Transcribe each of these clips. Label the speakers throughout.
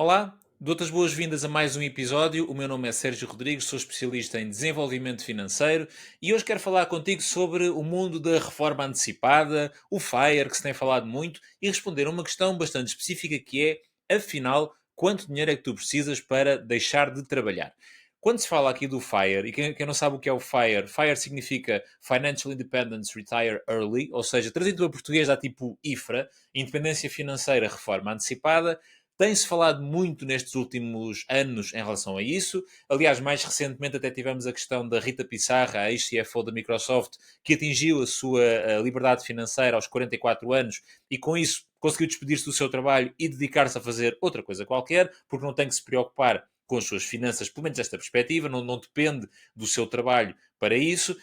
Speaker 1: Olá, dou-te as boas-vindas a mais um episódio. O meu nome é Sérgio Rodrigues, sou especialista em desenvolvimento financeiro e hoje quero falar contigo sobre o mundo da reforma antecipada, o FIRE, que se tem falado muito, e responder a uma questão bastante específica que é, afinal, quanto dinheiro é que tu precisas para deixar de trabalhar? Quando se fala aqui do FIRE, e quem não sabe o que é o FIRE, FIRE significa Financial Independence Retire Early, ou seja, trazido para português dá tipo IFRA, Independência Financeira Reforma Antecipada. Tem-se falado muito nestes últimos anos em relação a isso. Aliás, mais recentemente até tivemos a questão da Rita Pissarra, a ex-CFO da Microsoft, que atingiu a sua liberdade financeira aos 44 anos e com isso conseguiu despedir-se do seu trabalho e dedicar-se a fazer outra coisa qualquer, porque não tem que se preocupar com as suas finanças, pelo menos desta perspectiva, não depende do seu trabalho para isso.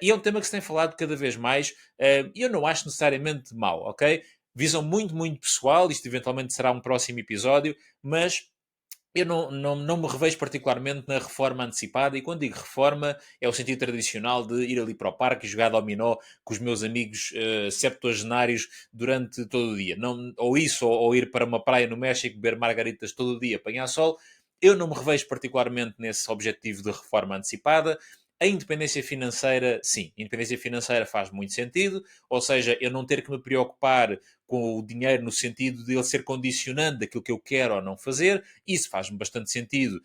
Speaker 1: E é um tema que se tem falado cada vez mais e eu não acho necessariamente mau, ok? Visão muito, muito pessoal, isto eventualmente será um próximo episódio, mas eu não me revejo particularmente na reforma antecipada, e quando digo reforma é o sentido tradicional de ir ali para o parque e jogar dominó com os meus amigos septuagenários durante todo o dia. Não, ou isso, ou ir para uma praia no México, beber margaritas todo o dia, apanhar sol. Eu não me revejo particularmente nesse objetivo de reforma antecipada. A independência financeira, sim, a independência financeira faz muito sentido, ou seja, eu não ter que me preocupar com o dinheiro no sentido de ele ser condicionante daquilo que eu quero ou não fazer. Isso faz-me bastante sentido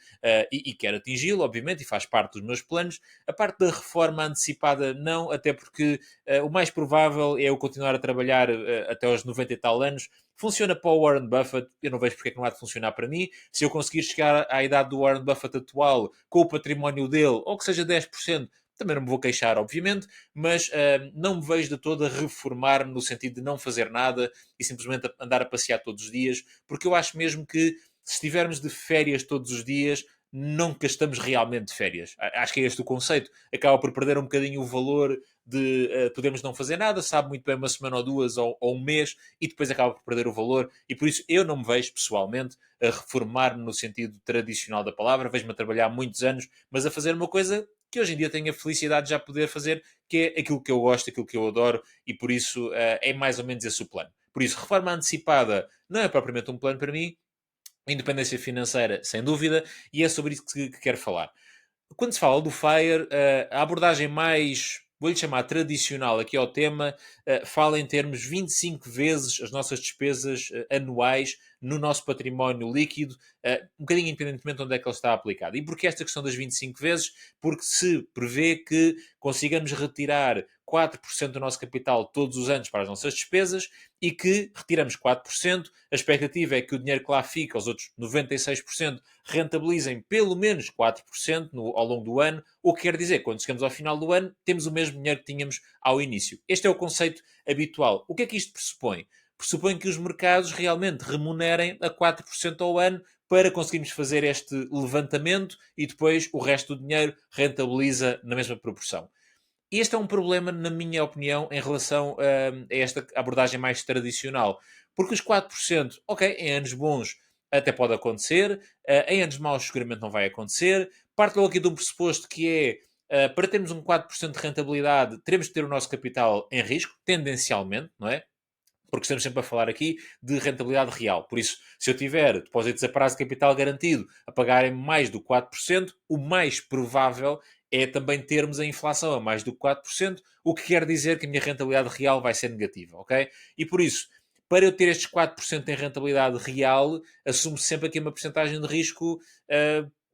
Speaker 1: e quero atingi-lo, obviamente, e faz parte dos meus planos. A parte da reforma antecipada, não, até porque o mais provável é eu continuar a trabalhar até aos 90 e tal anos. Funciona para o Warren Buffett, eu não vejo porque é que não há de funcionar para mim. Se eu conseguir chegar à idade do Warren Buffett atual com o património dele, ou que seja 10%, também não me vou queixar, obviamente, mas não me vejo de todo a reformar-me no sentido de não fazer nada e simplesmente andar a passear todos os dias, porque eu acho mesmo que se estivermos de férias todos os dias, não gastamos realmente de férias. Acho que é este o conceito. Acaba por perder um bocadinho o valor de podermos não fazer nada, sabe muito bem uma semana ou duas ou um mês, e depois acaba por perder o valor. E por isso eu não me vejo pessoalmente a reformar-me no sentido tradicional da palavra. Vejo-me a trabalhar muitos anos, mas a fazer uma coisa que hoje em dia tenho a felicidade de já poder fazer, que é aquilo que eu gosto, aquilo que eu adoro, e por isso é mais ou menos esse o plano. Por isso, reforma antecipada não é propriamente um plano para mim, independência financeira, sem dúvida, e é sobre isso que quero falar. Quando se fala do FIRE, a abordagem mais, vou-lhe chamar tradicional aqui ao tema, fala em termos 25 vezes as nossas despesas anuais no nosso património líquido, um bocadinho independentemente de onde é que ele está aplicado. E porquê esta questão das 25 vezes? Porque se prevê que consigamos retirar 4% do nosso capital todos os anos para as nossas despesas e que retiramos 4%, a expectativa é que o dinheiro que lá fica, os outros 96%, rentabilizem pelo menos 4% ao longo do ano, o que quer dizer que quando chegamos ao final do ano temos o mesmo dinheiro que tínhamos ao início. Este é o conceito habitual. O que é que isto pressupõe? Pressupõe que os mercados realmente remunerem a 4% ao ano para conseguirmos fazer este levantamento e depois o resto do dinheiro rentabiliza na mesma proporção. Este é um problema, na minha opinião, em relação a esta abordagem mais tradicional. Porque os 4%, ok, em anos bons até pode acontecer, em anos maus seguramente não vai acontecer. Parte logo aqui de um pressuposto que é, para termos um 4% de rentabilidade, teremos que ter o nosso capital em risco, tendencialmente, não é? Porque estamos sempre a falar aqui de rentabilidade real. Por isso, se eu tiver depósitos a prazo de capital garantido a pagarem mais do que 4%, o mais provável é também termos a inflação a mais do que 4%, o que quer dizer que a minha rentabilidade real vai ser negativa, ok? E por isso, para eu ter estes 4% em rentabilidade real, assumo sempre aqui uma porcentagem de risco,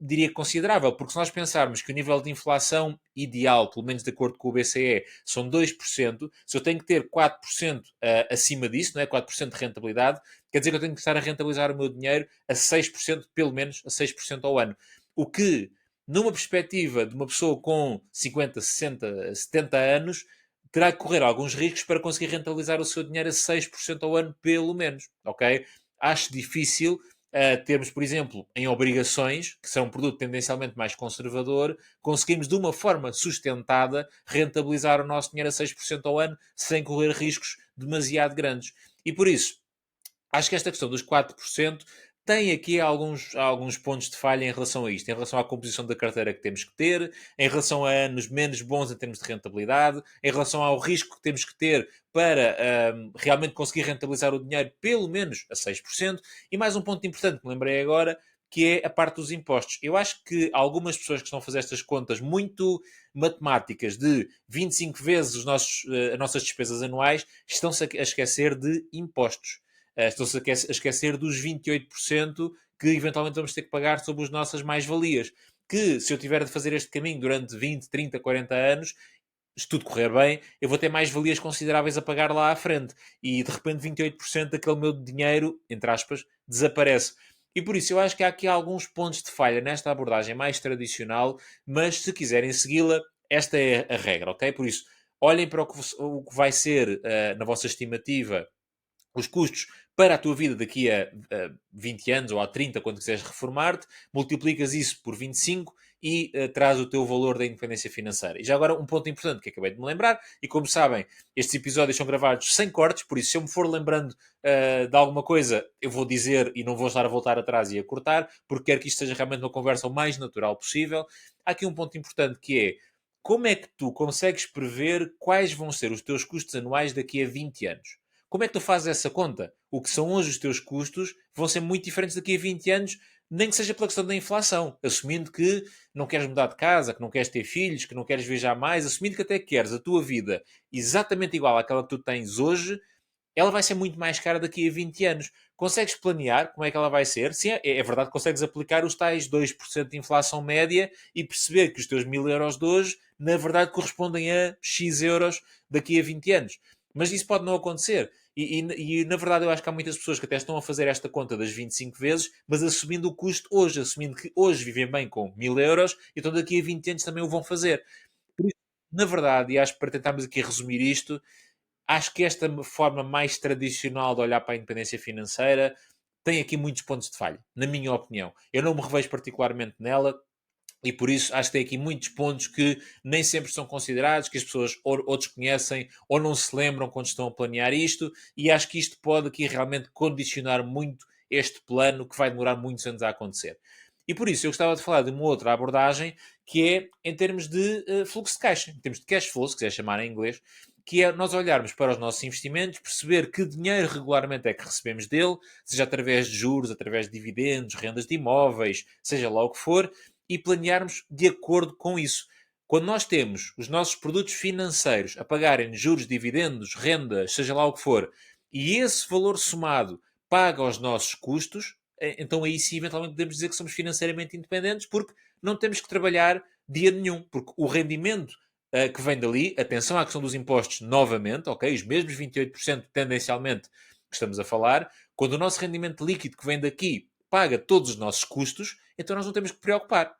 Speaker 1: diria considerável, porque se nós pensarmos que o nível de inflação ideal, pelo menos de acordo com o BCE, são 2%, se eu tenho que ter 4% acima disso, não é? 4% de rentabilidade, quer dizer que eu tenho que estar a rentabilizar o meu dinheiro a 6%, pelo menos a 6% ao ano. O que, numa perspectiva de uma pessoa com 50, 60, 70 anos, terá que correr alguns riscos para conseguir rentabilizar o seu dinheiro a 6% ao ano, pelo menos, ok? Acho difícil termos, por exemplo, em obrigações, que são um produto tendencialmente mais conservador, conseguimos de uma forma sustentada rentabilizar o nosso dinheiro a 6% ao ano sem correr riscos demasiado grandes. E por isso, acho que esta questão dos 4% tem aqui alguns pontos de falha em relação a isto, em relação à composição da carteira que temos que ter, em relação a anos menos bons em termos de rentabilidade, em relação ao risco que temos que ter para realmente conseguir rentabilizar o dinheiro pelo menos a 6%. E mais um ponto importante que me lembrei agora, que é a parte dos impostos. Eu acho que algumas pessoas que estão a fazer estas contas muito matemáticas de 25 vezes as nossas despesas anuais estão-se a esquecer de impostos. Estão-se a esquecer dos 28% que eventualmente vamos ter que pagar sobre as nossas mais-valias. Que se eu tiver de fazer este caminho durante 20, 30, 40 anos, se tudo correr bem, eu vou ter mais-valias consideráveis a pagar lá à frente. E de repente 28% daquele meu dinheiro, entre aspas, desaparece. E por isso eu acho que há aqui alguns pontos de falha nesta abordagem mais tradicional, mas se quiserem segui-la, esta é a regra, ok? Por isso, olhem para o que vai ser, na vossa estimativa, os custos para a tua vida daqui a 20 anos ou a 30, quando quiseres reformar-te, multiplicas isso por 25 e traz o teu valor da independência financeira. E já agora um ponto importante que acabei de me lembrar, e como sabem, estes episódios são gravados sem cortes, por isso se eu me for lembrando de alguma coisa, eu vou dizer e não vou estar a voltar atrás e a cortar, porque quero que isto seja realmente uma conversa o mais natural possível. Há aqui um ponto importante que é: como é que tu consegues prever quais vão ser os teus custos anuais daqui a 20 anos? Como é que tu fazes essa conta? O que são hoje os teus custos vão ser muito diferentes daqui a 20 anos, nem que seja pela questão da inflação. Assumindo que não queres mudar de casa, que não queres ter filhos, que não queres viajar mais, assumindo que até queres a tua vida exatamente igual àquela que tu tens hoje, ela vai ser muito mais cara daqui a 20 anos. Consegues planear como é que ela vai ser? Sim, é verdade que consegues aplicar os tais 2% de inflação média e perceber que os teus 1000 euros de hoje, na verdade, correspondem a X euros daqui a 20 anos. Mas isso pode não acontecer. E, na verdade eu acho que há muitas pessoas que até estão a fazer esta conta das 25 vezes, mas assumindo o custo hoje, assumindo que hoje vivem bem com 1000 euros, então daqui a 20 anos também o vão fazer. Por isso, na verdade, e acho que para tentarmos aqui resumir isto, acho que esta forma mais tradicional de olhar para a independência financeira tem aqui muitos pontos de falha, na minha opinião. Eu não me revejo particularmente nela, e por isso acho que tem aqui muitos pontos que nem sempre são considerados, que as pessoas ou desconhecem ou não se lembram quando estão a planear isto, e acho que isto pode aqui realmente condicionar muito este plano que vai demorar muitos anos a acontecer. E por isso eu gostava de falar de uma outra abordagem que é em termos de fluxo de caixa, em termos de cash flow, se quiser chamar em inglês, que é nós olharmos para os nossos investimentos, perceber que dinheiro regularmente é que recebemos dele, seja através de juros, através de dividendos, rendas de imóveis, seja lá o que for, e planearmos de acordo com isso. Quando nós temos os nossos produtos financeiros a pagarem juros, dividendos, rendas, seja lá o que for, e esse valor somado paga os nossos custos, então aí sim eventualmente podemos dizer que somos financeiramente independentes porque não temos que trabalhar dia nenhum, porque o rendimento que vem dali, atenção à questão dos impostos novamente, ok? Os mesmos 28% tendencialmente que estamos a falar, quando o nosso rendimento líquido que vem daqui paga todos os nossos custos, então nós não temos que preocupar.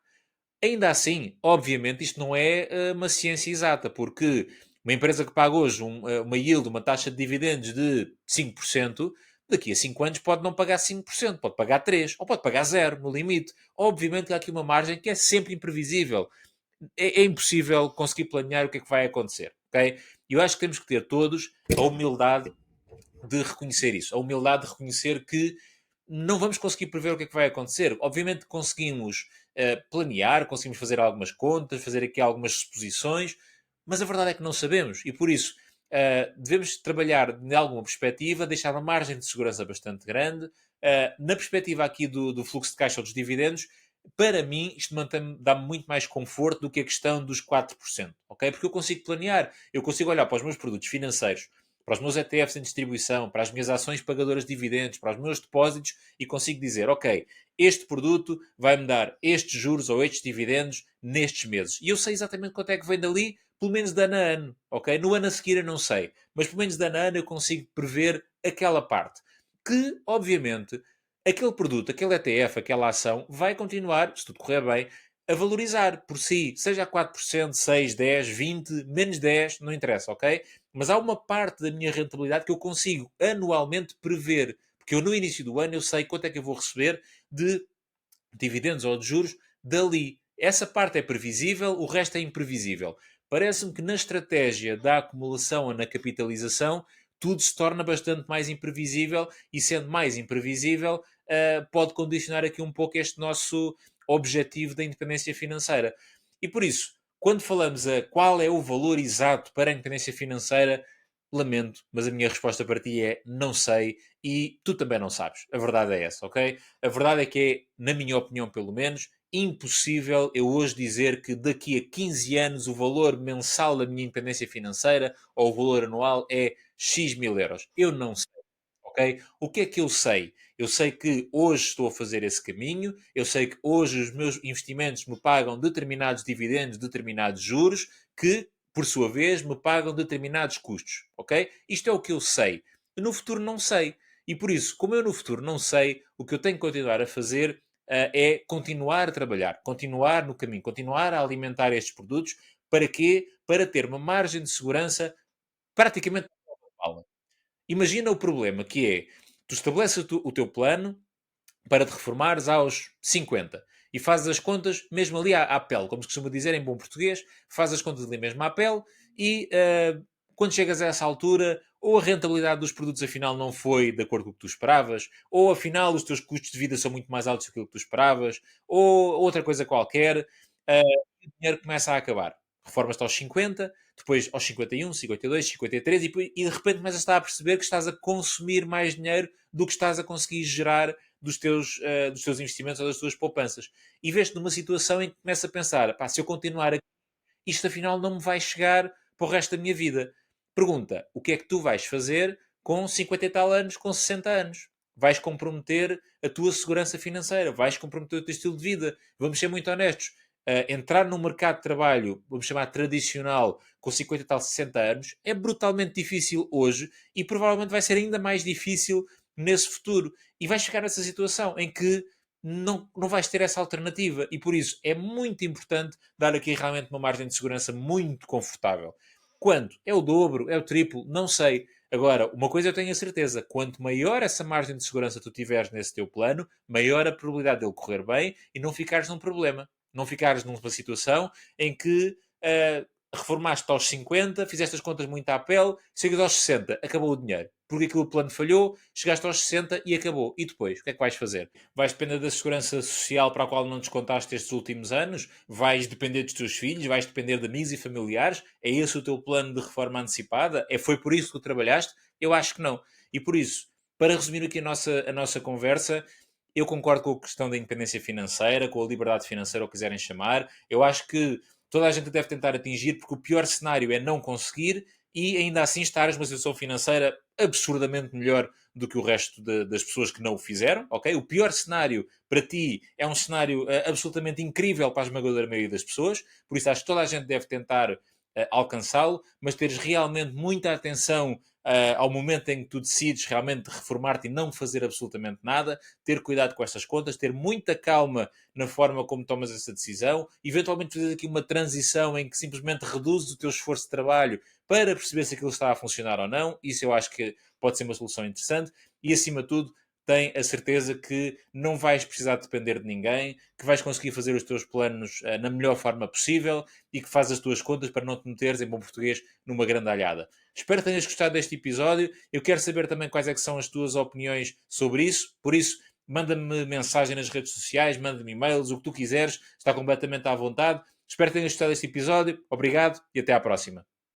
Speaker 1: Ainda assim, obviamente, isto não é uma ciência exata, porque uma empresa que paga hoje uma yield, uma taxa de dividendos de 5%, daqui a 5 anos pode não pagar 5%, pode pagar 3%, ou pode pagar 0%, no limite. Obviamente que há aqui uma margem que é sempre imprevisível. É impossível conseguir planear o que é que vai acontecer, ok? E eu acho que temos que ter todos a humildade de reconhecer isso. A humildade de reconhecer que não vamos conseguir prever o que é que vai acontecer. Obviamente conseguimos planear, conseguimos fazer algumas contas, fazer aqui algumas suposições, mas a verdade é que não sabemos. E por isso devemos trabalhar de alguma perspectiva, deixar uma margem de segurança bastante grande. Na perspectiva aqui do fluxo de caixa ou dos dividendos, para mim, isto dá-me muito mais conforto do que a questão dos 4%, ok? Porque eu consigo planear, eu consigo olhar para os meus produtos financeiros, para os meus ETFs em distribuição, para as minhas ações pagadoras de dividendos, para os meus depósitos e consigo dizer, ok, este produto vai-me dar estes juros ou estes dividendos nestes meses. E eu sei exatamente quanto é que vem dali, pelo menos de ano a ano, ok? No ano a seguir eu não sei, mas pelo menos de ano a ano eu consigo prever aquela parte. Que, obviamente, aquele produto, aquele ETF, aquela ação, vai continuar, se tudo correr bem, a valorizar por si, seja a 4%, 6, 10, 20, menos 10, não interessa, ok? Mas há uma parte da minha rentabilidade que eu consigo anualmente prever, porque eu no início do ano eu sei quanto é que eu vou receber de dividendos ou de juros dali. Essa parte é previsível, o resto é imprevisível. Parece-me que na estratégia da acumulação ou na capitalização, tudo se torna bastante mais imprevisível e, sendo mais imprevisível, pode condicionar aqui um pouco este nosso objetivo da independência financeira. E por isso, quando falamos a qual é o valor exato para a independência financeira, lamento, mas a minha resposta para ti é não sei e tu também não sabes. A verdade é essa, ok? A verdade é que é, na minha opinião pelo menos, impossível eu hoje dizer que daqui a 15 anos o valor mensal da minha independência financeira ou o valor anual é X mil euros. Eu não sei, ok? O que é que eu sei? Eu sei que hoje estou a fazer esse caminho, eu sei que hoje os meus investimentos me pagam determinados dividendos, determinados juros, que, por sua vez, me pagam determinados custos, ok? Isto é o que eu sei. No futuro não sei. E por isso, como eu no futuro não sei, o que eu tenho que continuar a fazer é continuar a trabalhar, continuar no caminho, continuar a alimentar estes produtos. Para quê? Para ter uma margem de segurança praticamente normal. Imagina o problema que é, tu estabeleces o teu plano para te reformares aos 50 e fazes as contas mesmo ali à pele, como se costuma dizer em bom português, fazes as contas ali mesmo à pele e quando chegas a essa altura, ou a rentabilidade dos produtos afinal não foi de acordo com o que tu esperavas, ou afinal os teus custos de vida são muito mais altos do que aquilo que tu esperavas, ou outra coisa qualquer, o dinheiro começa a acabar. Reformas-te aos 50, depois aos 51, 52, 53 e de repente começas a estar a perceber que estás a consumir mais dinheiro do que estás a conseguir gerar dos teus investimentos ou das tuas poupanças. E vês-te numa situação em que começa a pensar: pá, se eu continuar aqui, isto afinal não me vai chegar para o resto da minha vida. Pergunta: o que é que tu vais fazer com 50 e tal anos, com 60 anos? Vais comprometer a tua segurança financeira, vais comprometer o teu estilo de vida. Vamos ser muito honestos. Entrar no mercado de trabalho, vamos chamar tradicional, com 50 e tal, 60 anos, é brutalmente difícil hoje e provavelmente vai ser ainda mais difícil nesse futuro. E vais chegar nessa situação em que não vais ter essa alternativa. E por isso é muito importante dar aqui realmente uma margem de segurança muito confortável. Quanto? É o dobro? É o triplo? Não sei. Agora, uma coisa eu tenho a certeza: quanto maior essa margem de segurança tu tiveres nesse teu plano, maior a probabilidade dele correr bem e não ficares num problema. Não ficares numa situação em que reformaste aos 50, fizeste as contas muito à pele, chegas aos 60, acabou o dinheiro. Porque aquilo o plano falhou, chegaste aos 60 e acabou. E depois, o que é que vais fazer? Vais depender da segurança social para a qual não descontaste estes últimos anos? Vais depender dos teus filhos? Vais depender de amigos e familiares? É esse o teu plano de reforma antecipada? Foi por isso que tu trabalhaste? Eu acho que não. E por isso, para resumir aqui a nossa conversa, eu concordo com a questão da independência financeira, com a liberdade financeira, o que quiserem chamar. Eu acho que toda a gente deve tentar atingir, porque o pior cenário é não conseguir e ainda assim estares numa situação financeira absurdamente melhor do que o resto das pessoas que não o fizeram, ok? O pior cenário para ti é um cenário absolutamente incrível para a esmagadora maioria das pessoas, por isso acho que toda a gente deve tentar alcançá-lo, mas teres realmente muita atenção ao momento em que tu decides realmente reformar-te e não fazer absolutamente nada, ter cuidado com estas contas, ter muita calma na forma como tomas essa decisão, eventualmente fazer aqui uma transição em que simplesmente reduzes o teu esforço de trabalho para perceber se aquilo está a funcionar ou não. Isso eu acho que pode ser uma solução interessante e, acima de tudo, tem a certeza que não vais precisar depender de ninguém, que vais conseguir fazer os teus planos na melhor forma possível e que fazes as tuas contas para não te meteres, em bom português, numa grandalhada. Espero que tenhas gostado deste episódio. Eu quero saber também quais é que são as tuas opiniões sobre isso. Por isso, manda-me mensagem nas redes sociais, manda-me e-mails, o que tu quiseres. Está completamente à vontade. Espero que tenhas gostado deste episódio. Obrigado e até à próxima.